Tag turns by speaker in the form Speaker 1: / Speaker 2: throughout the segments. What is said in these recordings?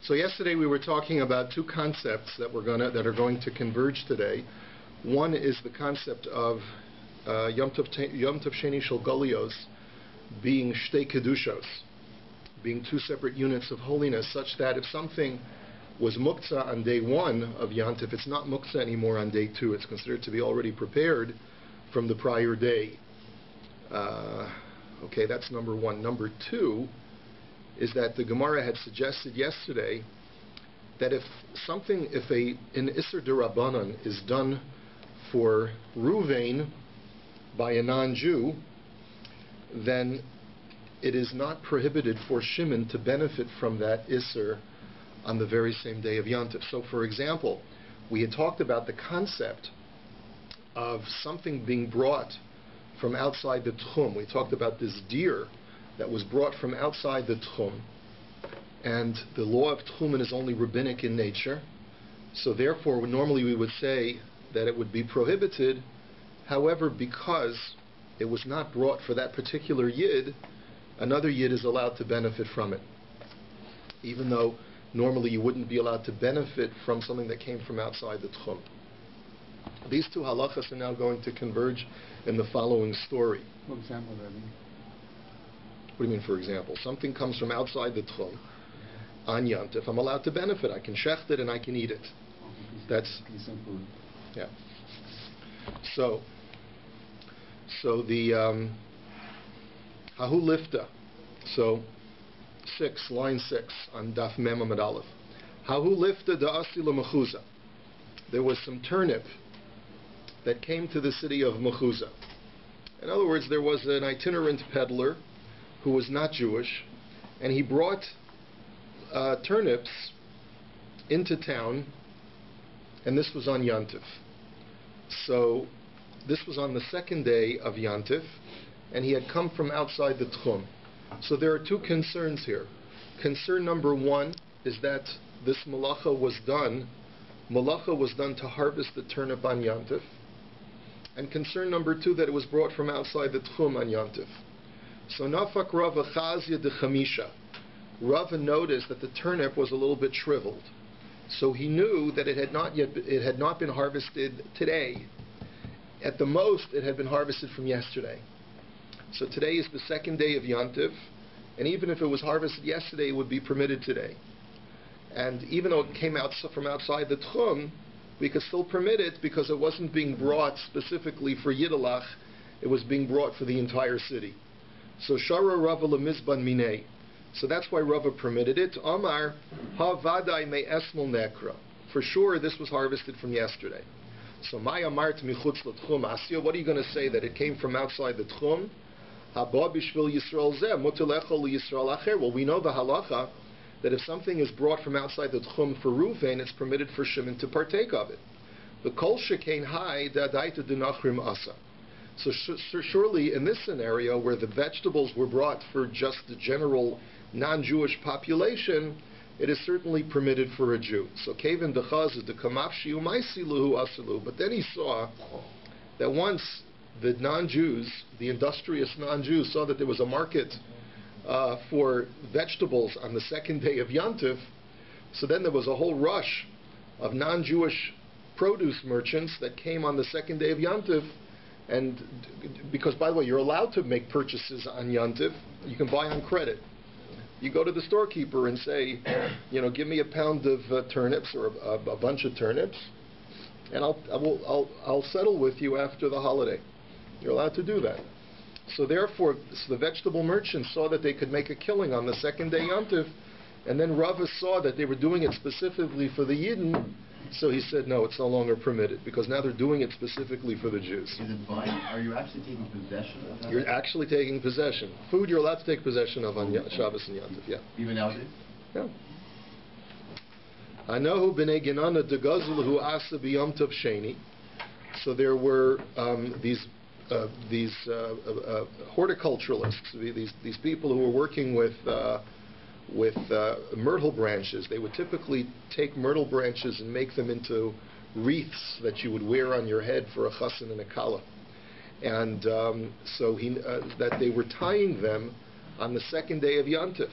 Speaker 1: So yesterday we were talking about two concepts that are going to converge today. One is the concept of Yom Tov Sheni Shel Golios being Shtei Kedushos, being two separate units of holiness, such that if something was muktzah on day one of Yantif, it's not muktzah anymore on day two. It's considered to be already prepared from the prior day. Okay, that's number one. Number two is that the Gemara had suggested yesterday that if an Isser D'Rabbanan is done for Ruvain by a non-Jew, then it is not prohibited for Shimon to benefit from that Isser on the very same day of Yantif. So, for example, we had talked about the concept of something being brought from outside the Tchum. We talked about this deer that was brought from outside the Tchum, and the law of Tchumen is only rabbinic in nature, so therefore normally we would say that it would be prohibited. However, because it was not brought for that particular Yid, another Yid is allowed to benefit from it, even though normally you wouldn't be allowed to benefit from something that came from outside the Tchum. These two halachas are now going to converge in the following story.
Speaker 2: For example, Rabbi?
Speaker 1: What do you mean, for example? Something comes from outside the Tchum on Yantif. I'm allowed to benefit. I can shecht it and I can eat it. That's yeah. So the Hahu Lifta. So line 6 on Daf Mem Amud Aleph. Hahu Lifta da'asi l'mechuza. There was some turnip that came to the city of Mechuza. In other words, there was an itinerant peddler who was not Jewish, and he brought turnips into town, and this was on Yantif. So this was on the second day of Yantif, and he had come from outside the Tchum. So there are two concerns here. Concern number one is that this malacha was done to harvest the turnip on Yantif. And concern number two, that it was brought from outside the Tchum on Yantif. So Nafak Rava Chazia de Chamisha. Rava noticed that the turnip was a little bit shriveled. So he knew that it had not been harvested today. At the most, it had been harvested from yesterday. So today is the second day of Yantif, and even if it was harvested yesterday, it would be permitted today. And even though it came out from outside the Tchum, we could still permit it because it wasn't being brought specifically for Yiddelach, it was being brought for the entire city. So Shara Rava Lemizban Minei. So that's why Rava permitted it. Amar Ha Vadai Me Esmol Nekra. For sure this was harvested from yesterday. So my Amart Michutz L'Tchum Asya, what are you going to say, that it came from outside the Tchum? Haba Bishvil Yisrael Zeh Mutelechol Yisrael Acher. Well, we know the halacha that if something is brought from outside the Tchum for Ruvain, it's permitted for Shimon to partake of it. The Kol Shekain Hai Dadaita Dinachrim Asa. So surely in this scenario where the vegetables were brought for just the general non-Jewish population, it is certainly permitted for a Jew. So Kevin Dechaz is the Kamafshi Umaisiluhu Asalu. But then he saw that once the non-Jews, the industrious non-Jews, saw that there was a market for vegetables on the second day of Yantif, so then there was a whole rush of non-Jewish produce merchants that came on the second day of Yantif. And because, by the way, you're allowed to make purchases on Yantif, you can buy on credit. You go to the storekeeper and say, give me a pound of turnips or a bunch of turnips, and I'll settle with you after the holiday. You're allowed to do that. So therefore, the vegetable merchants saw that they could make a killing on the second day Yantif, and then Rava saw that they were doing it specifically for the Yidden. So he said, no, it's no longer permitted, because now they're doing it specifically for the Jews.
Speaker 3: Is it buying? Are you actually taking possession of that?
Speaker 1: You're actually taking possession. Food you're allowed to take possession of on Shabbos and Yantif, yeah.
Speaker 3: Even nowadays?
Speaker 1: Yeah. Anahu b'nei Genana degazulu asa b'yom tov sheni. So there were these horticulturalists, these people who were working with myrtle branches. They would typically take myrtle branches and make them into wreaths that you would wear on your head for a chassan and a kala. And so that they were tying them on the second day of Yantif.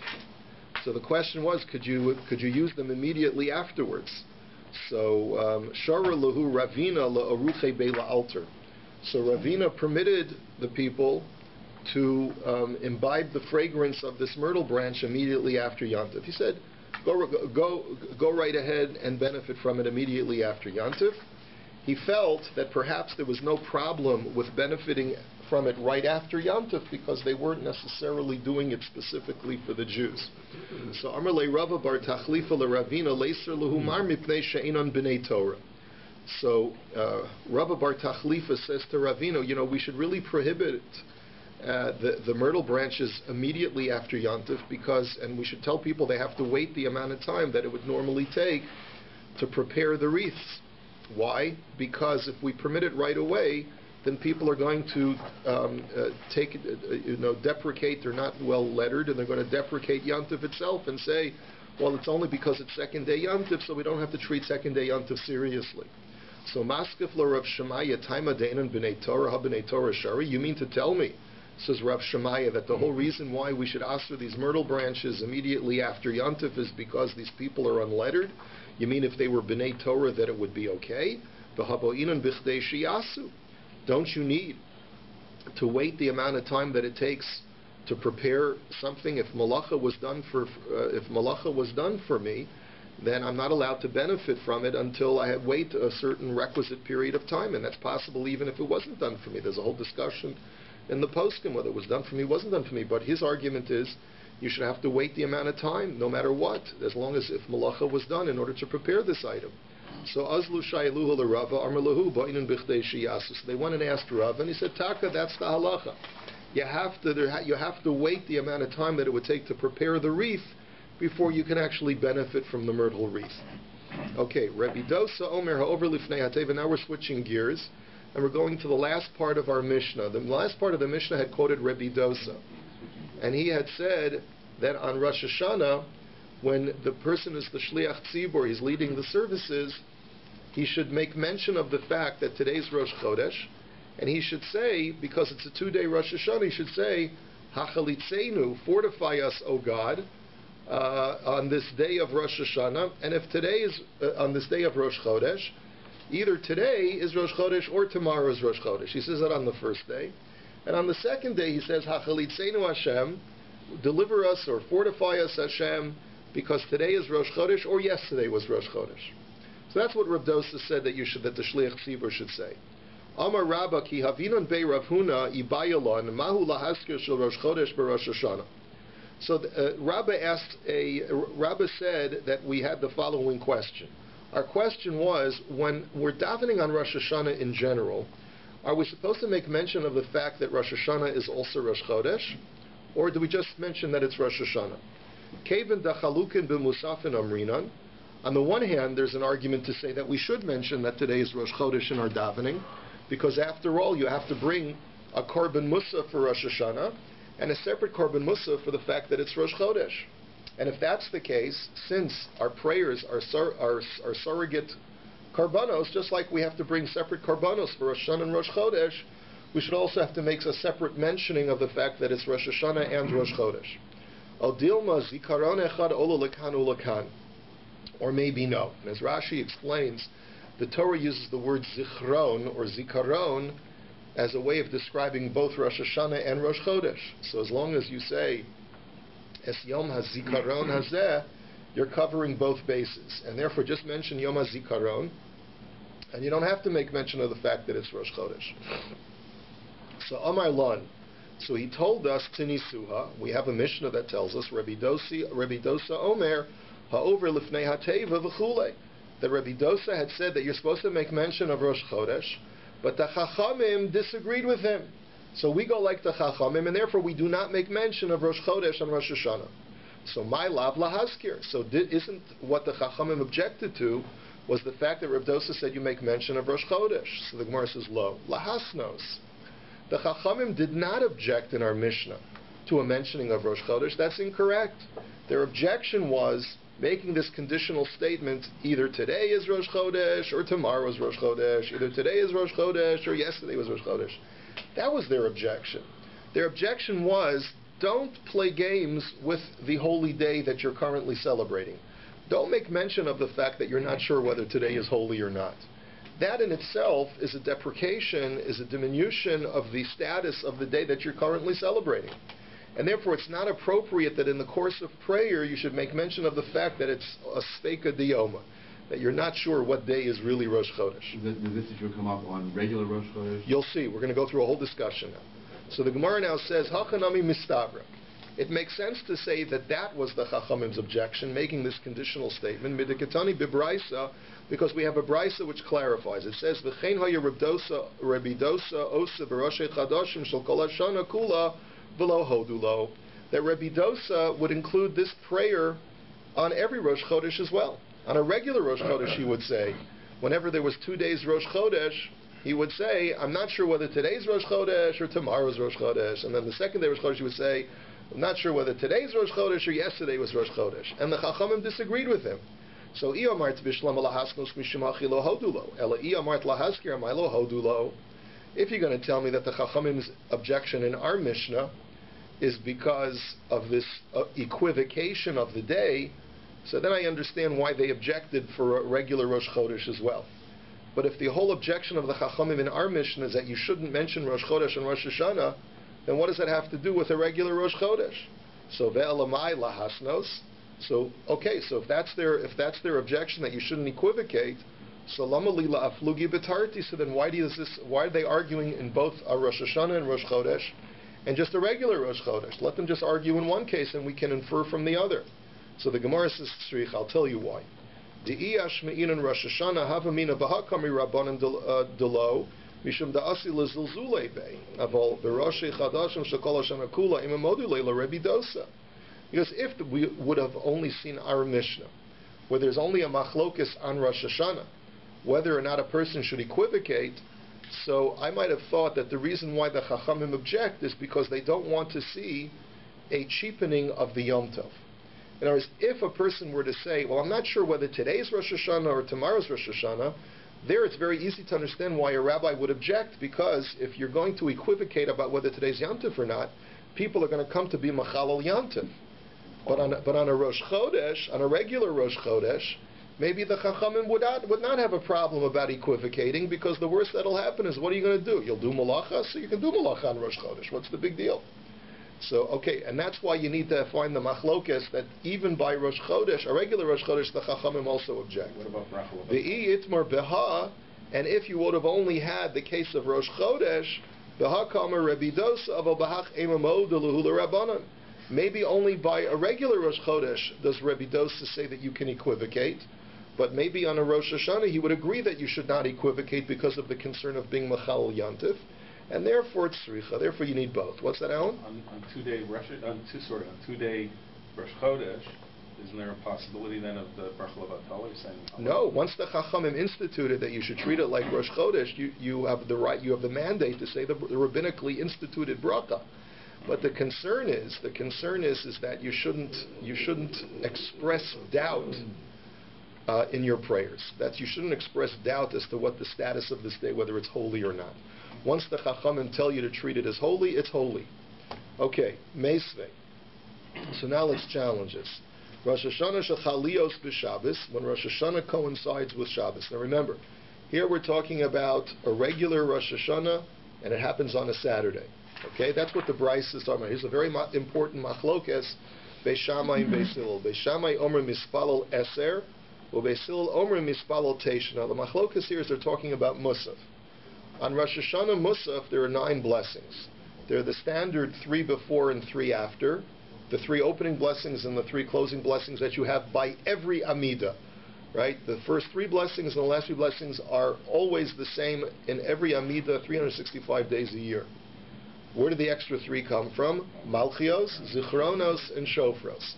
Speaker 1: So the question was, could you use them immediately afterwards? So Shara lahu Ravina la'aruche beila alter. So Ravina permitted the people to imbibe the fragrance of this myrtle branch immediately after Yantif. He said, go right ahead and benefit from it immediately after Yantif. He felt that perhaps there was no problem with benefiting from it right after Yantif because they weren't necessarily doing it specifically for the Jews. So Amar le Rava bar Tachlifa le Ravina leiser lehumar mipnei she'inon b'nei Torah. So Rava bar Tachlifa says to Ravina, we should really prohibit the myrtle branches immediately after Yantif and we should tell people they have to wait the amount of time that it would normally take to prepare the wreaths. Why? Because if we permit it right away, then people are going to deprecate. They're not well lettered, and they're going to deprecate Yantif itself and say, well, it's only because it's second day Yantif, so we don't have to treat second day Yantif seriously. So Maskef lo Rav Shemaya Taima Deinan B'nei Torah Ha B'nei Torah Shari. You mean to tell me, says Rav Shemaya, that the whole reason why we should ask for these myrtle branches immediately after Yantif is because these people are unlettered? You mean if they were B'nei Torah that it would be okay? Don't you need to wait the amount of time that it takes to prepare something? If malacha was done for me, then I'm not allowed to benefit from it until I wait a certain requisite period of time, and that's possible even if it wasn't done for me. There's a whole discussion in the poskim whether it was done for me, wasn't done for me. But his argument is you should have to wait the amount of time, no matter what, as long as if malacha was done in order to prepare this item. So Azlu Shailuhu l'Rava Amrlahu Ba'inun Bichdei Shiyasu. So they went and asked Rav, and he said, Taka, that's the halacha. You have to wait the amount of time that it would take to prepare the wreath before you can actually benefit from the myrtle wreath. Okay, Rabbi Dosa Omer Ha'over Lifnei Hateva. Now we're switching gears, and we're going to the last part of our Mishnah. The last part of the Mishnah had quoted Rabbi Dosa, and he had said that on Rosh Hashanah, when the person is the Shliach Tzibur, he's leading the services, he should make mention of the fact that today's Rosh Chodesh, and he should say, because it's a 2-day Rosh Hashanah, he should say, Hachalitzenu, fortify us, O God, on this day of Rosh Hashanah, and if today is on this day of Rosh Chodesh, either today is Rosh Chodesh or tomorrow is Rosh Chodesh. He says that on the first day. And on the second day, he says, Hachalitzenu Hashem, deliver us or fortify us, Hashem, because today is Rosh Chodesh or yesterday was Rosh Chodesh. So that's what Rav Dosa said that the Shliach Tzibur should say. Amar Rabba ki havinon bei Rav Huna ibayalon mahu lahaskir shel Rosh Chodesh b'Rosh Hashanah. So Rabba said that we had the following question. Our question was, when we're davening on Rosh Hashanah in general, are we supposed to make mention of the fact that Rosh Hashanah is also Rosh Chodesh, or do we just mention that it's Rosh Hashanah? Keven dachalukin b'musafin amrinan. On the one hand, there's an argument to say that we should mention that today is Rosh Chodesh in our davening, because after all, you have to bring a korban musaf for Rosh Hashanah and a separate korban musaf for the fact that it's Rosh Chodesh. And if that's the case, since our prayers are surrogate korbanos, just like we have to bring separate korbanos for Rosh Hashanah and Rosh Chodesh, we should also have to make a separate mentioning of the fact that it's Rosh Hashanah and Rosh Chodesh. Dilma zikaron echad ola lekan ulakan. Or maybe no. And as Rashi explains, the Torah uses the word zichron or zikaron as a way of describing both Rosh Hashanah and Rosh Chodesh. So as long as you say es yom hazikaron hazeh, you're covering both bases. And therefore just mention yom hazikaron, and you don't have to make mention of the fact that it's Rosh Chodesh. So Amar Lon. So he told us, Tinisuha, we have a Mishnah that tells us, Rabbi Dosa Omer, Ha'over Lifnei Hateva V'chulei, that Rabbi Dosa had said that you're supposed to make mention of Rosh Chodesh, but the Chachamim disagreed with him. So we go like the Chachamim, and therefore we do not make mention of Rosh Chodesh on Rosh Hashanah. So my lav lahaskir. So isn't what the Chachamim objected to was the fact that Rabbi Dosa said you make mention of Rosh Chodesh. So the Gemara says, lo, lahasnos. The Chachamim did not object in our Mishnah to a mentioning of Rosh Chodesh. That's incorrect. Their objection was making this conditional statement, either today is Rosh Chodesh or tomorrow is Rosh Chodesh, either today is Rosh Chodesh or yesterday was Rosh Chodesh. That was their objection. Their objection was don't play games with the holy day that you're currently celebrating. Don't make mention of the fact that you're not sure whether today is holy or not. That in itself is a deprecation, is a diminution of the status of the day that you're currently celebrating. And therefore it's not appropriate that in the course of prayer you should make mention of the fact that it's a steika diyoma, that you're not sure what day is really Rosh Chodesh.
Speaker 3: Does this issue come up on regular Rosh Chodesh?
Speaker 1: You'll see. We're going to go through a whole discussion now. So the Gemara now says, Hachanami mistabra. It makes sense to say that that was the Chachamim's objection, making this conditional statement, midikatani bibraisa, because we have a braisa which clarifies. It says, V'chein haya Rabbi Dosa osa b'roshay chadashim shel kol hashana kula v'lo hodulo. That Rabbi Dosa would include this prayer on every Rosh Chodesh as well. On a regular Rosh Chodesh, he would say, whenever there was 2 days Rosh Chodesh, he would say, I'm not sure whether today's Rosh Chodesh or tomorrow's Rosh Chodesh. And then the second day Rosh Chodesh, he would say, I'm not sure whether today's Rosh Chodesh or yesterday was Rosh Chodesh. And the Chachamim disagreed with him. So, if you're going to tell me that the Chachamim's objection in our Mishnah is because of this equivocation of the day, so then I understand why they objected for a regular Rosh Chodesh as well. But if the whole objection of the Chachamim in our Mishnah is that you shouldn't mention Rosh Chodesh and Rosh Hashanah, then what does that have to do with a regular Rosh Chodesh? So ve'elamai lahasnos. So okay, so if that's their objection that you shouldn't equivocate, so lama li la'aflugi b'tarti. So then why are they arguing in both a Rosh Hashanah and Rosh Chodesh, and just a regular Rosh Chodesh? Let them just argue in one case, and we can infer from the other. So the Gemara says, I'll tell you why. The Iyash me'inan Rosh Hashanah havamina b'hakami rabbanan delo mishum da'asi lezilzulei bei aval b'roshei chadashim shekol hashana kula imamodulei l'Rebbi Dosa. Because if we would have only seen our Mishnah, where there's only a machlokus on Rosh Hashanah, whether or not a person should equivocate, so I might have thought that the reason why the Chachamim object is because they don't want to see a cheapening of the Yom Tov. In other words, if a person were to say, well, I'm not sure whether today's Rosh Hashanah or tomorrow's Rosh Hashanah, there it's very easy to understand why a rabbi would object, because if you're going to equivocate about whether today's Yom Tov or not, people are going to come to be Machalal Yom Tov. But on a Rosh Chodesh, on a regular Rosh Chodesh, maybe the Chachamim would not have a problem about equivocating, because the worst that'll happen is, what are you going to do? You'll do Malacha, so you can do Malacha on Rosh Chodesh. What's the big deal? So, okay, and that's why you need to find the machlokes that even by Rosh Chodesh, a regular Rosh Chodesh, the Chachamim also object.
Speaker 3: What about Rachel?
Speaker 1: The itmar beha, and if you would have only had the case of Rosh Chodesh, beha kamer Rabbi Dosa aval bahach emamo deluhu l'Rabbanan. Maybe only by a regular Rosh Chodesh does Rabbi Dosa say that you can equivocate, but maybe on a Rosh Hashanah he would agree that you should not equivocate because of the concern of being Machal Yantiv, and therefore it's Tzricha. Therefore you need both. What's that, Alan?
Speaker 2: On 2 day Rosh Chodesh, isn't there a possibility then of the Bracha Levatala saying?
Speaker 1: No. Once the Chachamim instituted that you should treat it like Rosh Chodesh, you have the right, you have the mandate to say the rabbinically instituted bracha. But the concern is that you shouldn't express doubt in your prayers. That you shouldn't express doubt as to what the status of this day, whether it's holy or not. Once the Chachamim tell you to treat it as holy, it's holy. Okay, Meisvei. So now let's challenge this. Rosh Hashanah shechalios b'Shabbos, when Rosh Hashanah coincides with Shabbos. Now remember, here we're talking about a regular Rosh Hashanah, and it happens on a Saturday. Okay, that's what the Bryce is talking about. Here's a very important machlokes, Beis Shammai and Beis Hillel. Beis Shammai omer mispalel eser, or Beis Hillel omer mispalel teish. Now the machlokes here is they're talking about Musaf. On Rosh Hashanah Musaf, there are 9 blessings. They're the standard 3 before and 3 after, the 3 opening blessings and the 3 closing blessings that you have by every Amida. Right? The first 3 blessings and the last 3 blessings are always the same in every Amida, 365 days a year. Where did the extra 3 come from? Malchios, Zichronos, and Shofros.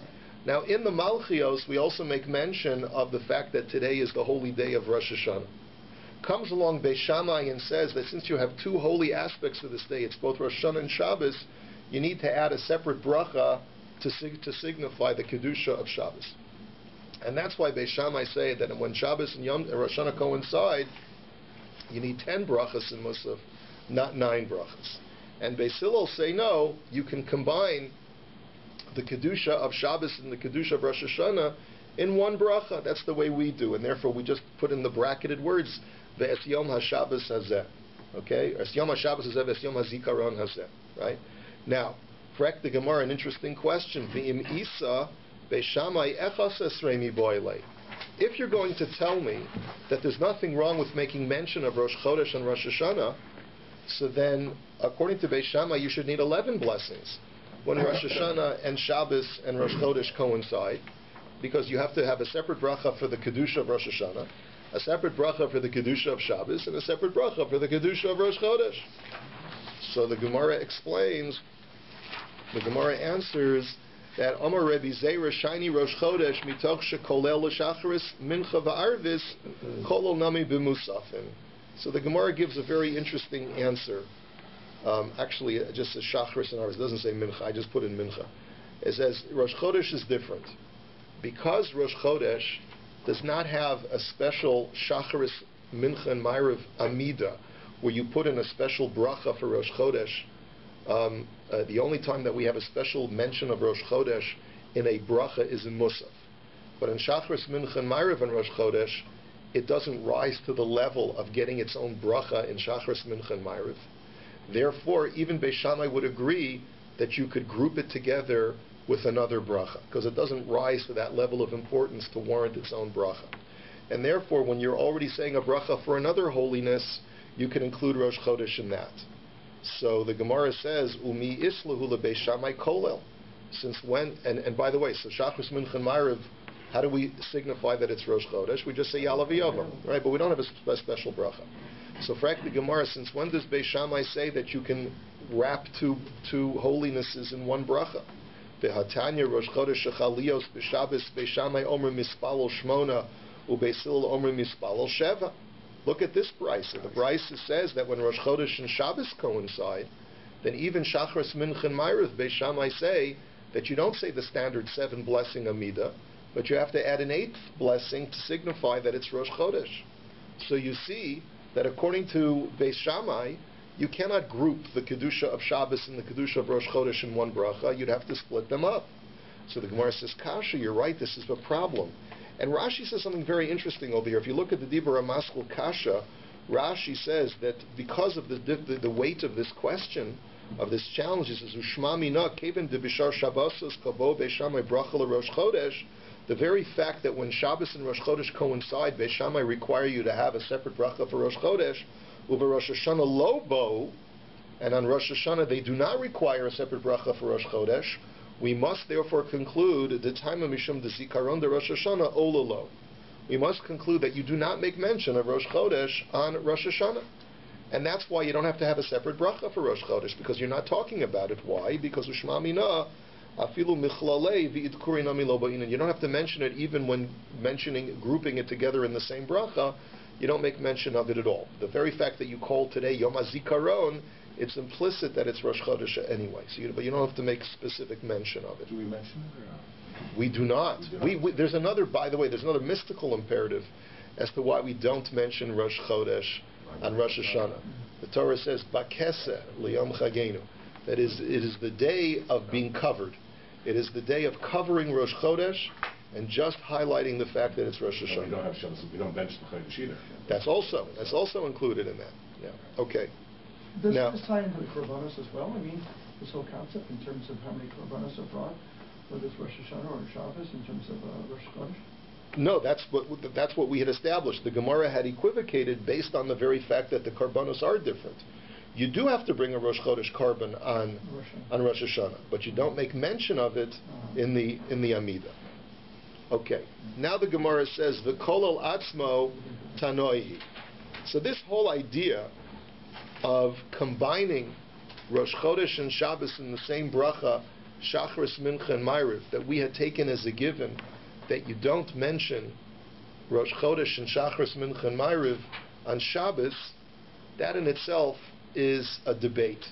Speaker 1: Now, in the Malchios, we also make mention of the fact that today is the holy day of Rosh Hashanah. Comes along Beis Shammai and says that since you have 2 holy aspects of this day, it's both Rosh Hashanah and Shabbos, you need to add a separate bracha to signify the Kedusha of Shabbos. And that's why Beis Shammai say that when Shabbos and Rosh Hashanah coincide, you need 10 brachas in Musaf, not 9 brachas. And Beis Hillel say no, you can combine the Kedusha of Shabbos and the Kedusha of Rosh Hashanah in one bracha. That's the way we do, and therefore we just put in the bracketed words, Ve'es Yom HaShabbos Hazeh. Okay? Es Yom HaShabbos Hazeh, Ve'es Yom HaZikaron Hazeh. Right? Now, correct the Gemara, an interesting question. V'im Isa Be'Shamai Echas Esrei Boile. If you're going to tell me that there's nothing wrong with making mention of Rosh Chodesh and Rosh Hashanah, so then, according to Beis Shammai, you should need 11 blessings when Rosh Hashanah and Shabbos and Rosh Chodesh coincide, because you have to have a separate bracha for the Kedusha of Rosh Hashanah, a separate bracha for the Kedusha of Shabbos, and a separate bracha for the Kedusha of Rosh Chodesh. So the Gemara explains, the Gemara answers that Amar Rebbe Zeira Shiny Rosh Chodesh mitoch shekolel l'shacharis mincha va'arvis kolol nami b'musafin. So the Gemara gives a very interesting answer. Actually, it just says shacharis and arvis. It doesn't say mincha. I just put in mincha. It says Rosh Chodesh is different because Rosh Chodesh does not have a special shacharis mincha and ma'ariv amida where you put in a special bracha for Rosh Chodesh. The only time that we have a special mention of Rosh Chodesh in a bracha is in Musaf. But in Shacharis, Mincha, and Ma'ariv and Rosh Chodesh, it doesn't rise to the level of getting its own bracha in Shacharis, Mincha, and Ma'ariv. Therefore, even Beis Shammai would agree that you could group it together with another bracha, because it doesn't rise to that level of importance to warrant its own bracha. And therefore, when you're already saying a bracha for another holiness, you can include Rosh Chodesh in that. So the Gemara says, Umi islahu lebeis Shammai kolel. Since when, and by the way, so Shachris Mincha and Ma'ariv, how do we signify that it's Rosh Chodesh? We just say Yalav Yovam, right? But we don't have a special bracha. So for the Gemara, since when does Beis Shammai say that you can wrap two holinesses in one bracha? V'hatanya Rosh Chodesh shechalios b'Shabbos Beis Shammai omer mispalol shmona u'Beis Hillel omer mispalol sheva. Look at this brisa. The brisa says that when Rosh Chodesh and Shabbos coincide, then even Shachris, Mincha, and Ma'ariv, Beis Shammai say that you don't say the standard 7 blessing Amida, but you have to add an 8th blessing to signify that it's Rosh Chodesh. So you see that according to Beis Shammai, you cannot group the Kedusha of Shabbos and the Kedusha of Rosh Chodesh in one bracha. You'd have to split them up. So the Gemara says, Kasha, you're right, this is a problem. And Rashi says something very interesting over here. If you look at the Dibur HaMaskul Kasha, Rashi says that because of the weight of this question, of this challenge, it says, Ushma mina kevin de bishar Shabbosos kabo Beis Shammai bracha Rosh Chodesh, the very fact that when Shabbos and Rosh Chodesh coincide, Beis Shammai require you to have a separate bracha for Rosh Chodesh, uva Rosh Hashanah lo bo, and on Rosh Hashanah they do not require a separate bracha for Rosh Chodesh. We must therefore conclude the time of Mishum the Zikaron de Rosh Hashanah ololo. We must conclude that you do not make mention of Rosh Chodesh on Rosh Hashanah. And that's why you don't have to have a separate bracha for Rosh Chodesh, because you're not talking about it. Why? Because Ushma mina afilu michlale v'idkuri nami lo ba'inin. You don't have to mention it even when grouping it together in the same bracha. You don't make mention of it at all. The very fact that you call today Yom HaZikaron, it's implicit that it's Rosh Chodesh anyway. So but you don't have to make specific mention of it.
Speaker 2: Do we mention it or not?
Speaker 1: We do not. There's another, by the way, there's another mystical imperative as to why we don't mention Rosh Chodesh on Rosh Hashanah. The Torah says, Bakese liyom chagenu. That is, it is the day of being covered. It is the day of covering Rosh Chodesh and just highlighting the fact that it's Rosh Hashanah.
Speaker 3: We don't have Shabbos, we don't mention the Chodesh either.
Speaker 1: That's also included in that. Yeah. Okay.
Speaker 4: Does
Speaker 1: Now,
Speaker 4: this tie into the Korbanos as well? I mean, this whole concept in terms of how many Korbanos are brought, whether it's Rosh Hashanah or Shabbos, in terms of Rosh Chodesh?
Speaker 1: No, that's what we had established. The Gemara had equivocated based on the very fact that the Korbanos are different. You do have to bring a Rosh Chodesh Korban on Rosh Hashanah, but you don't make mention of it in the Amida. Okay. Now the Gemara says, V'kolol atzmo tanoi. So this whole idea of combining Rosh Chodesh and Shabbos in the same bracha, Shachris, Mincha, and Ma'ariv, that we had taken as a given, that you don't mention Rosh Chodesh and Shachris, Mincha, and Ma'ariv on Shabbos, that in itself is a debate.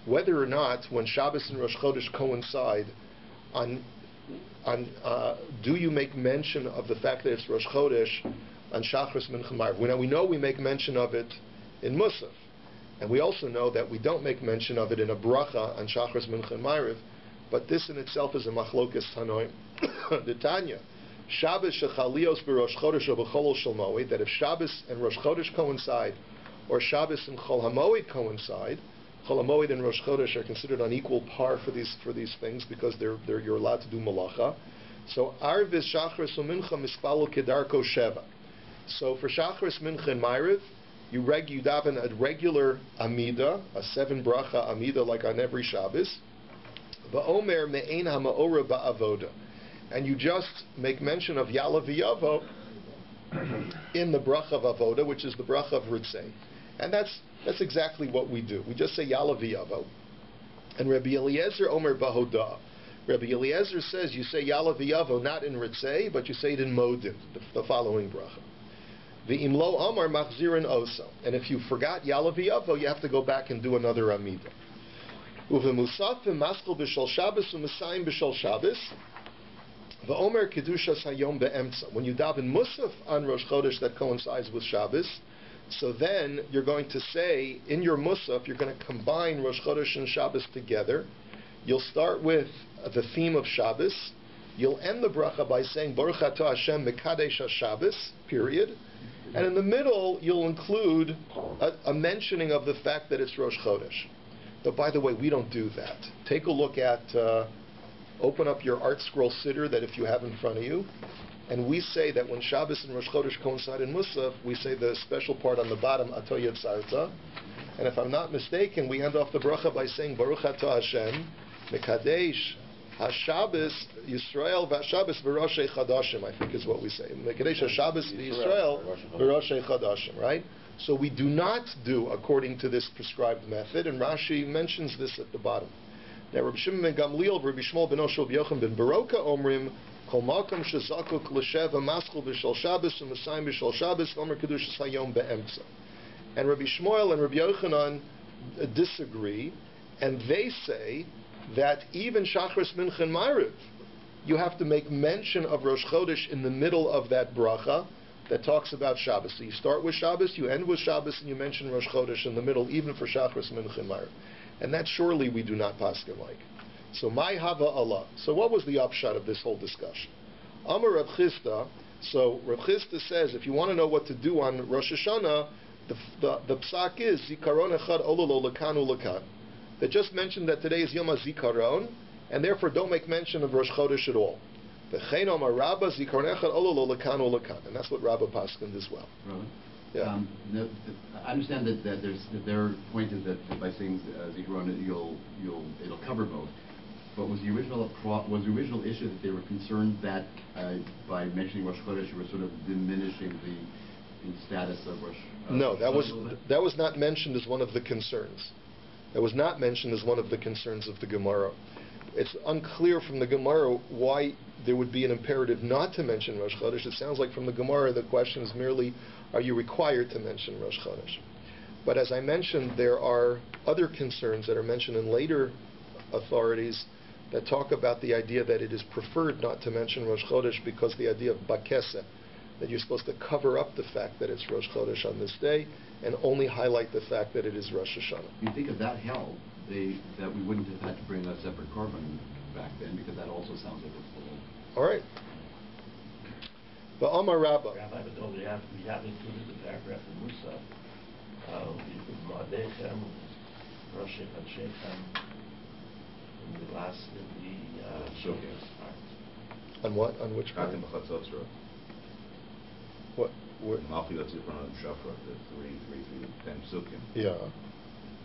Speaker 1: Whether or not, when Shabbos and Rosh Chodesh coincide, do you make mention of the fact that it's Rosh Chodesh on Shachris, Mincha, and Ma'ariv? Now we know we make mention of it in Musaf. And we also know that we don't make mention of it in a bracha on Shachris, Mincha, and Ma'ariv. but this in itself is a machlokas tanoim. The Tanya, Shabbos shechalios b'Rosh Chodesh or b'Cholol Shel Moed, that if Shabbos and Rosh Chodesh coincide, or Shabbos and Chol HaMoed coincide, Chol HaMoed and Rosh Chodesh are considered on equal par for these things because you're allowed to do malacha. So Arvis Shachris u'Mincha mispalul kedarko sheva. So for Shachris, Mincha, and Ma'ariv, you daven a regular Amida, a 7 bracha Amida like on every Shabbos. Va'omer me'ein ha'ma'ora ba'avoda. And you just make mention of Yala v'Yavo in the bracha of Avoda, which is the bracha of Ritzei. And that's exactly what we do. We just say Yala v'Yavo. And Rabbi Eliezer Omer b'Hoda. Rabbi Eliezer says you say Yala v'Yavo not in Ritzei, but you say it in Modim, the following bracha. V'im lo Amar machzirin oso. And if you forgot Yala v'Yavo, you have to go back and do another Amida. Uvemusafim maskul b'shol Shabbos u'Mesayim b'shol Shabbos. V'omer kedushas hayom be'emtza. When you daven Musaf on Rosh Chodesh that coincides with Shabbos, so then you're going to say in your Musaf you're going to combine Rosh Chodesh and Shabbos together. You'll start with the theme of Shabbos. You'll end the bracha by saying Baruch Atah Hashem Mekadesh HaShabbos, period. And in the middle you'll include a mentioning of the fact that it's Rosh Chodesh. But by the way, we don't do that. Take a look at. Open up your art scroll siddur that if you have in front of you, and we say that when Shabbos and Rosh Chodesh coincide in Musaf, we say the special part on the bottom, Ato Yetzarta, and if I'm not mistaken, we end off the bracha by saying Baruch Atah Hashem, Mekadesh HaShabbos Yisrael VaShabbos V'Roshei Chadashim, I think is what we say. Mekadesh HaShabbos Yisrael V'Roshei Chadashim, right? So we do not do according to this prescribed method, and Rashi mentions this at the bottom. Now, Rabbi Shimon ben Gamliel, Rabbi Shmuel ben Oshel, Yochanan ben Baroka, Omrim, Kol Makom Shezakuk L'Sheva Maskul B'Shol Shabbos and Masayim B'Shol Shabbos, Omer Kedushas Hayom Be'emtza. And Rabbi Shmuel and Rabbi Yochanan disagree, and they say that even Shachris, Mincha, and Ma'ariv, you have to make mention of Rosh Chodesh in the middle of that bracha that talks about Shabbos. So you start with Shabbos, you end with Shabbos, and you mention Rosh Chodesh in the middle, even for Shachris, Mincha, and Ma'ariv. And that surely we do not paskin like. So my hava Allah. So what was the upshot of this whole discussion? Amar Rav Chisda. So Rav Chisda says if you want to know what to do on Rosh Hashanah, the psak is Zikaron Echad Ololo Lekanu Lekan. They just mentioned that today is Yom HaZikaron, and therefore don't make mention of Rosh Chodesh at all. V'chein Amar Rabba Zikaron Echad Ololo Lekanu Lekan, and that's what Rabba paskined as well.
Speaker 5: Really?
Speaker 1: Yeah.
Speaker 5: I understand that their point is that by saying Zikaron, it'll cover both. But was the original issue that they were concerned that by mentioning Rosh Chodesh you were sort of diminishing the status of Rosh?
Speaker 1: No, that was not mentioned as one of the concerns. That was not mentioned as one of the concerns of the Gemara. It's unclear from the Gemara why there would be an imperative not to mention Rosh Chodesh. It sounds like from the Gemara the question is merely, are you required to mention Rosh Chodesh? But as I mentioned, there are other concerns that are mentioned in later authorities that talk about the idea that it is preferred not to mention Rosh Chodesh because the idea of bakesa, that you're supposed to cover up the fact that it's Rosh Chodesh on this day and only highlight the fact that it is Rosh Hashanah.
Speaker 5: You think if that held, that we wouldn't have had to bring a separate korban back then, because that also sounds like it's full.
Speaker 1: All right. But Amar Rabba.
Speaker 6: Rabbi, but don't we have included the paragraph in Musa, Ma'adechem, Rosh Hashanah, in the last, in the Shogeg's part.
Speaker 1: On what? On which part? What?
Speaker 3: Malchi that's in front of Shafra, the 10 psukim.
Speaker 1: Yeah.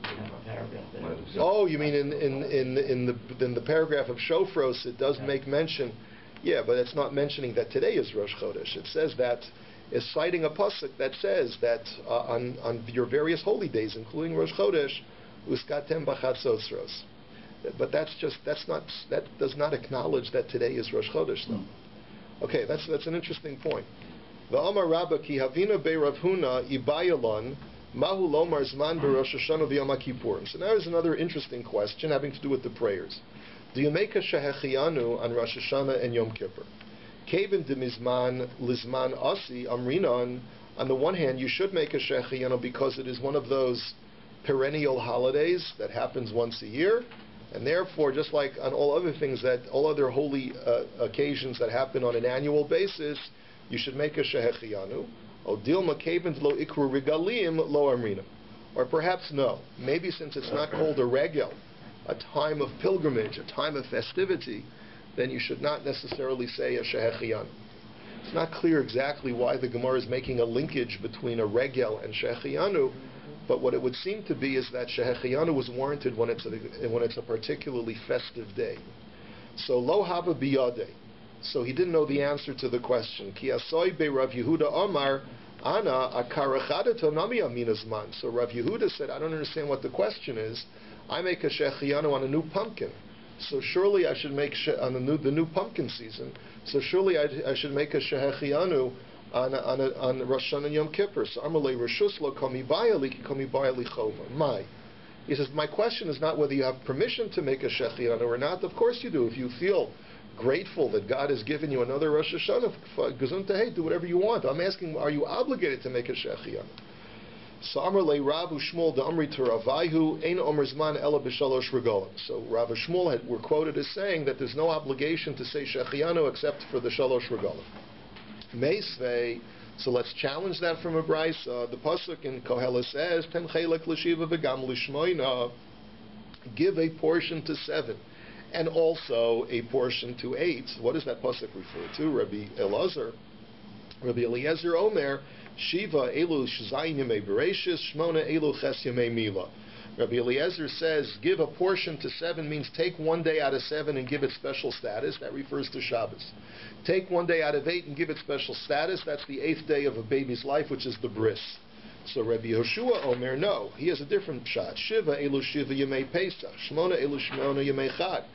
Speaker 6: We have a paragraph there.
Speaker 1: Oh, you mean in the paragraph of Shofros, it does make mention. Yeah, but it's not mentioning that today is Rosh Chodesh. It says that is citing a pasuk that says that on your various holy days, including Rosh Chodesh, uskatem b'chatzotzros. But that does not acknowledge that today is Rosh Chodesh, though. Okay, that's an interesting point. The Amar Rabba ki havina be Rav Huna ibayalon mahu lomar zman b'Rosh Hashanah v'Yom Kippurim. So now there's another interesting question having to do with the prayers. Do you make a shehechianu on Rosh Hashanah and Yom Kippur? Kevin de mizman lizman asi amrinon. On the one hand, you should make a shehechianu because it is one of those perennial holidays that happens once a year. And therefore, just like on all other things all other holy occasions that happen on an annual basis, you should make a shehechiyanu. Odil makevin lo ikru regalim lo amrina. Or perhaps no. Maybe since it's not called a regel, a time of pilgrimage, a time of festivity, then you should not necessarily say a shehechiyanu. It's not clear exactly why the Gemara is making a linkage between a regel and shehechiyanu, but what it would seem to be is that shehechiyanu was warranted when it's a particularly festive day. So lo haba biyadeh. So he didn't know the answer to the question. Ki asoy be Rav Yehuda Omar ana akarachadato nami aminazman. So Rav Yehuda said, I don't understand what the question is. I make a shehechiyanu on a new pumpkin. So surely I should make on the new pumpkin season. So surely I should make a shehechiyanu on Rosh Hashanah and Yom Kippur. So Amalei Rishus lo komi bayali ki komi bayali chova. My. He says, my question is not whether you have permission to make a shehechiyanu or not. Of course you do. If you feel grateful that God has given you another Rosh Hashanah, gesundheit, do whatever you want. I'm asking, are you obligated to make a shehechiyanu? So Amar le Rabu Shmuel the Amri to Ravaihu Ein Omer Zman Ela b'Shalosh Regalim. So Rav Shmuel were quoted as saying that there's no obligation to say shehechiyanu except for the Shalosh Regalim. Meisvei. So let's challenge that from a brisa. The pasuk in Koheles says Ten Chelek l'Shiva v'Gam l'Shmoina. Give a portion to 7 and also a portion to 8. What does that pasuk refer to? Rabbi Eliezer Omer. Shiva elu shzayin yemei bereshis, shmona elu ches yemei mila. Rabbi Eliezer says, give a portion to 7 means take 1 day out of 7 and give it special status. That refers to Shabbos. Take 1 day out of 8 and give it special status. That's the 8th day of a baby's life, which is the bris. So Rabbi Yehoshua Omer, no, he has a different shot. Shiva elu shiva yemei Pesach, shmona elu shmona yemei Chag.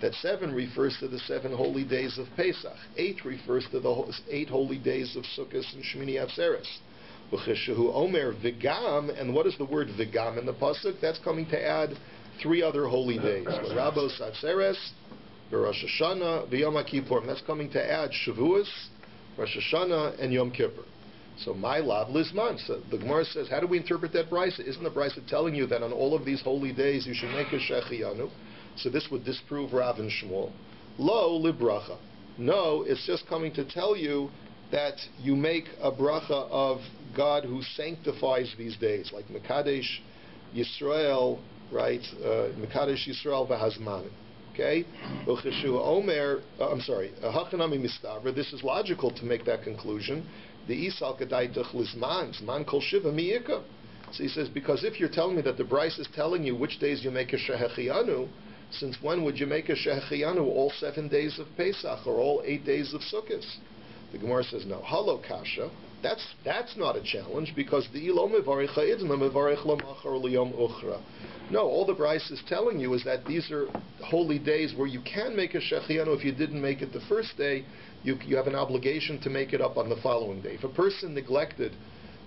Speaker 1: That 7 refers to the 7 holy days of Pesach. 8 refers to the 8 holy days of Sukkot and Shmini Atzeres. V'chishahu Omer Vigam, and what is the word Vigam in the pasuk? That's coming to add 3 other holy days. L'Rabos Atzeres, Rosh Hashanah, v'Yom Kippurim. That's coming to add Shavuos, Rosh Hashanah, and Yom Kippur. So my lav lizman. So the Gemara says, how do we interpret that brisa? Isn't the brisa telling you that on all of these holy days you should make a shehechiyanu? So this would disprove Rav and Shmuel. Lo libracha. No, it's just coming to tell you that you make a bracha of God who sanctifies these days, like Mekadesh Yisrael, right? Mekadesh Yisrael v'hazman. Okay? Omer, I'm sorry. Hachanami mistaver. This is logical to make that conclusion. The isal kadaitach lizman, zman kol shiva miyika. So he says, because if you're telling me that the Bryce is telling you which days you make a shehechiyanu, since when would you make a shehechiyanu? All 7 days of Pesach or all 8 days of Sukkot? The Gemara says, no. Halo kasha. That's not a challenge because the ilo mevarich ha'idna mevarich lamachar liyom uchra. No, all the Bryce is telling you is that these are holy days where you can make a shehechiyanu. If you didn't make it the first day, you have an obligation to make it up on the following day. If a person neglected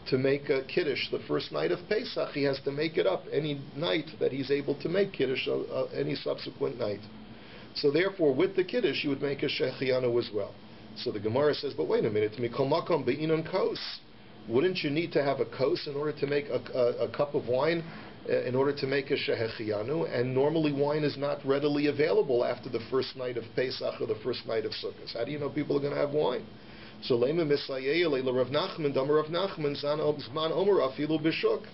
Speaker 1: to make a Kiddush the first night of Pesach, he has to make it up any night that he's able to make Kiddush any subsequent night. So therefore, with the Kiddush, you would make a shehechiyanu as well. So the Gemara says, but wait a minute, mikol makom be'inon kos. Wouldn't you need to have a kos in order to make a cup of wine, in order to make a shehechiyanu? And normally wine is not readily available after the first night of Pesach or the first night of Sukkot. How do you know people are going to have wine? So Lema Misayeh Leila Rav Nachman, Damar Rav Nachman, Zman Omer Afilu Bishuk.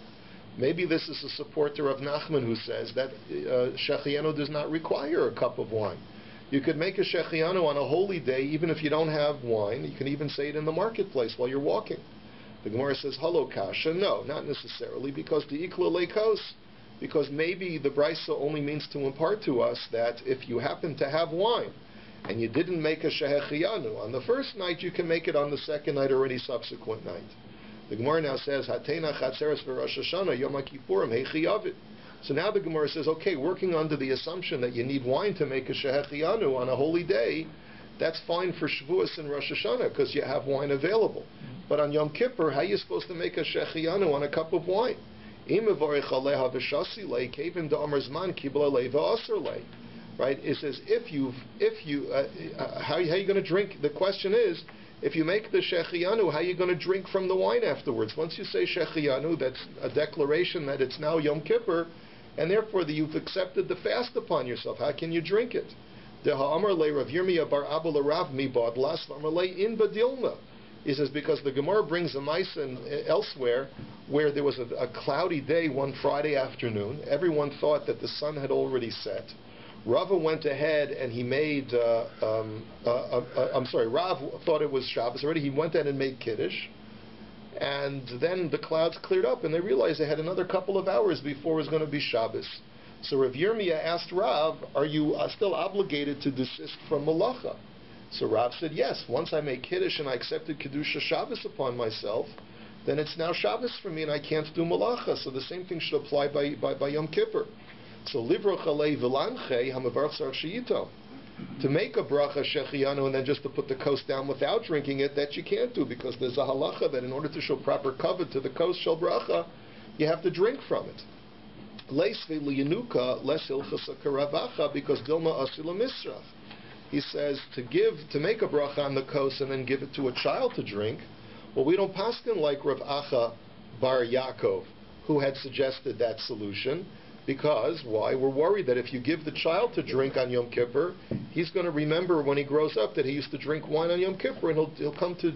Speaker 1: Maybe this is a support to Rav Nachman who says that shehechiyanu does not require a cup of wine. You could make a shehechiyanu on a holy day even if you don't have wine. You can even say it in the marketplace while you're walking. The Gemara says, Halo kasha. No, not necessarily, because the ikla leikos. Because maybe the brisa only means to impart to us that if you happen to have wine, and you didn't make a shehechiyanu on the first night, you can make it on the second night or any subsequent night. The Gemara now says, Hatena chatzeres v'Rosh Hashanah Yom Kippurim heichiyavit. So now the Gemara says, okay, working under the assumption that you need wine to make a shehechiyanu on a holy day, that's fine for Shavuos and Rosh Hashanah because you have wine available. But on Yom Kippur, how are you supposed to make a shehechiyanu on a cup of wine? Right? It says how are you going to drink? The question is, if you make the shehechiyanu, how are you going to drink from the wine afterwards? Once you say shehechiyanu, that's a declaration that it's now Yom Kippur, and therefore you've accepted the fast upon yourself. How can you drink it? The ha'amar le Rav Yirmiyah bar Abba l'Rav mi bad las v'amar le in badilma. He says because the Gemara brings a ma'isa elsewhere where there was a cloudy day one Friday afternoon. Everyone thought that the sun had already set. Rava went ahead and he made. Rav thought it was Shabbos already. He went ahead and made Kiddush. And then the clouds cleared up, and they realized they had another couple of hours before it was going to be Shabbos. So Rav Yirmiyah asked Rav, are you still obligated to desist from Malacha? So Rav said, yes. Once I make Kiddush and I accepted Kedusha Shabbos upon myself, then it's now Shabbos for me and I can't do Malacha. So the same thing should apply by Yom Kippur. So Livro Chalei Vilanche Hamavarch Sarach Sheyito. To make a bracha shechiyanu and then just to put the kos down without drinking it, that you can't do, because there's a halacha that in order to show proper kavod to the kos shel bracha, you have to drink from it. Leisve liyanuka les hilchasa karavacha, because dilma asila misraf. He says to make a bracha on the kos and then give it to a child to drink. Well, we don't paskin like Rav Acha bar Yaakov, who had suggested that solution. Because, why? We're worried that if you give the child to drink on Yom Kippur, he's going to remember when he grows up that he used to drink wine on Yom Kippur, and he'll come to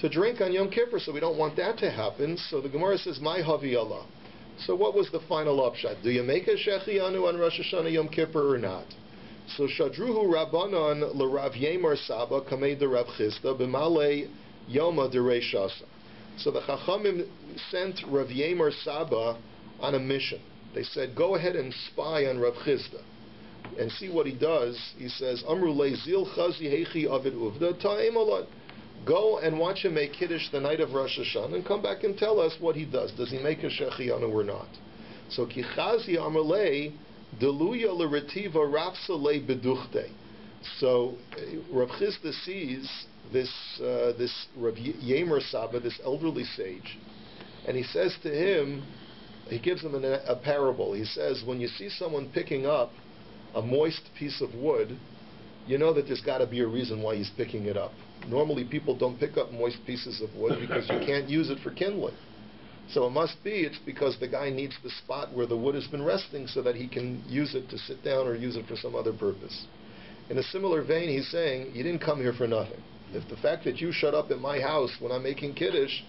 Speaker 1: drink on Yom Kippur. So we don't want that to happen. So the Gemara says, "My havi Allah." So what was the final upshot? Do you make a shechiyanu on Rosh Hashanah Yom Kippur or not? So shadruhu Rabbanon l'Rav Yemar Saba kamei de Rav Chisda b'malei Yoma dereishasa. So the Chachamim sent Rav Yemar Saba on a mission. They said, go ahead and spy on Rav Chisda and see what he does. He says, Amru le'zil chazi heichi avid uvda ta'im alad. Go and watch him make Kiddush the night of Rosh Hashanah and come back and tell us what he does. Does he make a shechiyanu or not? So ki chazi amr lei deluya l'retiva rafsa le beduchte. So Rav Chisda sees this Rav Yemer Saba, this elderly sage, and he says to him, he gives him a parable. He says, when you see someone picking up a moist piece of wood, you know that there's got to be a reason why he's picking it up. Normally people don't pick up moist pieces of wood because you can't use it for kindling. So it must be, it's because the guy needs the spot where the wood has been resting so that he can use it to sit down or use it for some other purpose. In a similar vein, he's saying, you didn't come here for nothing. If the fact that you shut up at my house when I'm making Kiddush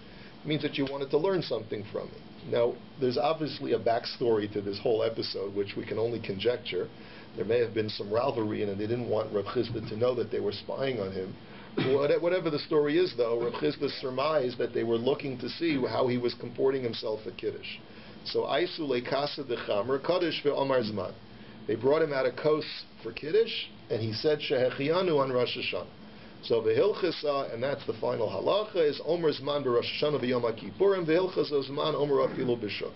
Speaker 1: means that you wanted to learn something from me. Now, there's obviously a backstory to this whole episode, which we can only conjecture. There may have been some rivalry, and they didn't want Rav Chisda to know that they were spying on him. Whatever the story is, though, Rav Chisda surmised that they were looking to see how he was comporting himself at Kiddush. So, Aisu le'kasa dechamer Kaddish ve'omar zman. They brought him out of Kos for Kiddush, and he said Shehechiyanu on Rosh Hashanah. So v'hilchasa, and that's the final halacha, is Omer Zman b'Rosh Hashanah v'Yom HaKippurim, v'hilchasa Zman Omer Afilu b'Shuk.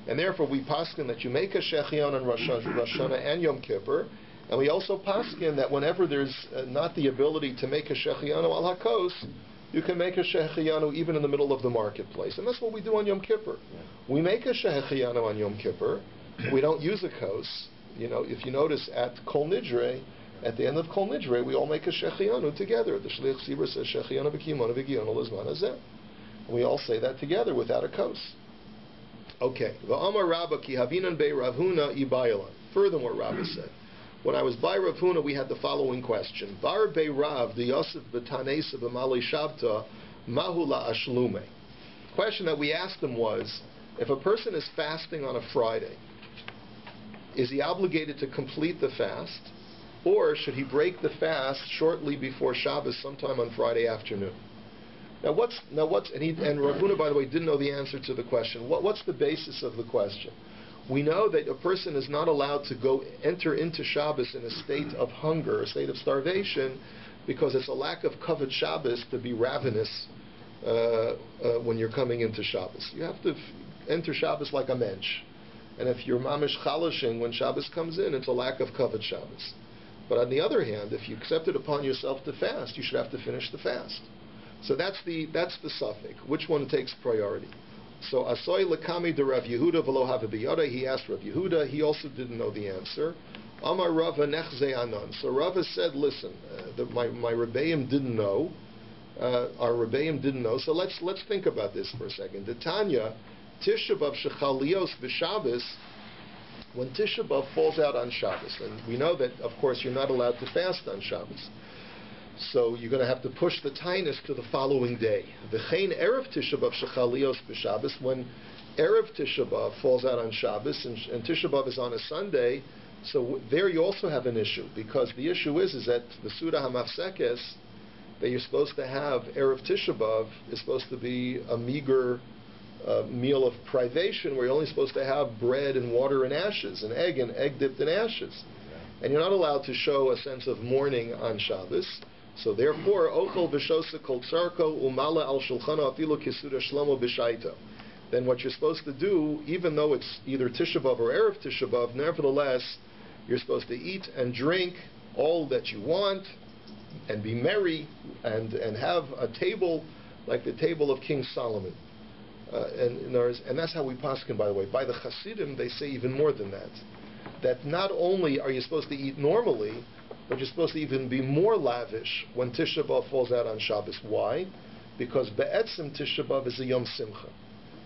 Speaker 1: And therefore we paskin that you make a shechion on Rosh Hashanah and Yom Kippur, and we also paskin that whenever there's not the ability to make a shechianu al hakos, you can make a shechianu even in the middle of the marketplace. And that's what we do on Yom Kippur. We make a shechianu on Yom Kippur, we don't use a kos. You know, if you notice at Kol Nidre, at the end of Kol Nidre, we all make a shechianu together. The Shliach Tzibur says shechianu v'kimonu v'giyonu l'zman hazeh. We all say that together without a kos. Okay. V'amar Rabba ki havinan bei Rav Huna ibayalan. Furthermore, Rabbi said, when I was by Rav Huna, we had the following question: Var bei Rav the Yoseph b'tanesa b'malei shabta mahu la'ashlume. The question that we asked him was, if a person is fasting on a Friday, is he obligated to complete the fast, or should he break the fast shortly before Shabbos, sometime on Friday afternoon? Now what's and Rav Huna, by the way, didn't know the answer to the question. What's the basis of the question? We know that a person is not allowed to enter into Shabbos in a state of hunger, a state of starvation, because it's a lack of kavod Shabbos to be ravenous when you're coming into Shabbos. You have to enter Shabbos like a mensch. And if you're mamish chalashing when Shabbos comes in, it's a lack of kavod Shabbos. But on the other hand, if you accept it upon yourself to fast, you should have to finish the fast. So that's the suffix. Which one takes priority? So Asoy Lakami de Rav Yehuda v'lo have biyada. He asked Rav Yehuda. He also didn't know the answer. Amar Rava nechze anon. So Rava said, listen, my Rebbeim didn't know. Our Rebbeim didn't know. So let's think about this for a second. The Tanya Tisha B'av Shechalios v'Shabbos when Tisha B'Av falls out on Shabbos, and we know that, of course, you're not allowed to fast on Shabbos, so you're going to have to push the tainus to the following day. V'chein Erev Tisha B'Av shechalios b'Shabbos, when Erev Tisha B'Av falls out on Shabbos, and Tisha B'Av is on a Sunday, so there you also have an issue, because the issue is that the Suda HaMafsekes that you're supposed to have Erev Tisha B'Av is supposed to be a meager meal of privation, where you're only supposed to have bread and water and ashes, and egg dipped in ashes. And you're not allowed to show a sense of mourning on Shabbos. So therefore, Ochel v'shosa kol tzarko umala al shulchano afilu kisuda shlomo b'shaito. Then what you're supposed to do, even though it's either Tisha B'Av or Erev Tisha B'Av, nevertheless, you're supposed to eat and drink all that you want, and be merry, and have a table like the table of King Solomon. And that's how we paskin, by the way. By the Hasidim, they say even more than that. That not only are you supposed to eat normally, but you're supposed to even be more lavish when Tisha B'Av falls out on Shabbos. Why? Because Be'etzim Tisha B'Av is a Yom Simcha.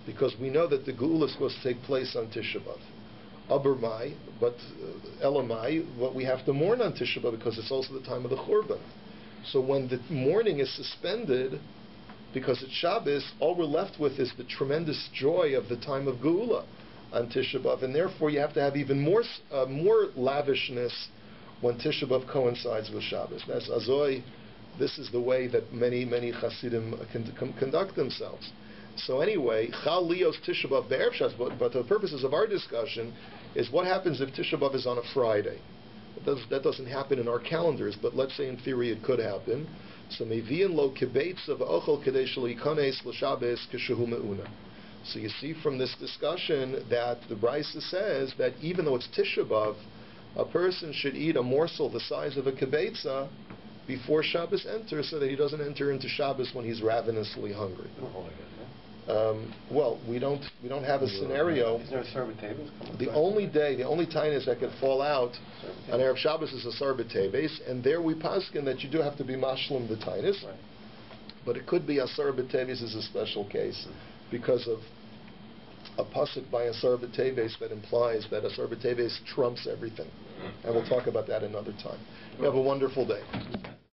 Speaker 1: Because we know that the Geula is supposed to take place on Tisha B'Av. Abermai, but Elamai, what we have to mourn on Tisha B'Av because it's also the time of the Churban. So when the mourning is suspended, because it's Shabbos, all we're left with is the tremendous joy of the time of Geula on Tisha B'Av, and therefore you have to have even more lavishness when Tisha B'Av coincides with Shabbos. That's Azoi. This is the way that many Hasidim conduct themselves. So anyway, Chal Lios Tisha B'Av Be'erev Shabbos, but the purposes of our discussion is what happens if Tisha B'Av is on a Friday. That doesn't happen in our calendars, but let's say in theory it could happen. So Mevi'in lo kibeitz of ochel kadei shelo yikanes l'Shabbos kishehu me'una. So you see from this discussion that the Brisa says that even though it's Tisha B'Av, a person should eat a morsel the size of a kibeitza before Shabbos enters, so that he doesn't enter into Shabbos when he's ravenously hungry. Well, we don't have a scenario.
Speaker 4: Is there a Sarbat Teves?
Speaker 1: The only tainus that could fall out on Erev Shabbos is a Sarbat Teves, and there we paskin that you do have to be mashlim the tainus,
Speaker 4: Right.
Speaker 1: but it could be a Sarbat Teves is a special case because of a pasuk by a Sarbat Teves that implies that a Sarbat Teves trumps everything, and we'll talk about that another time. You have a wonderful day.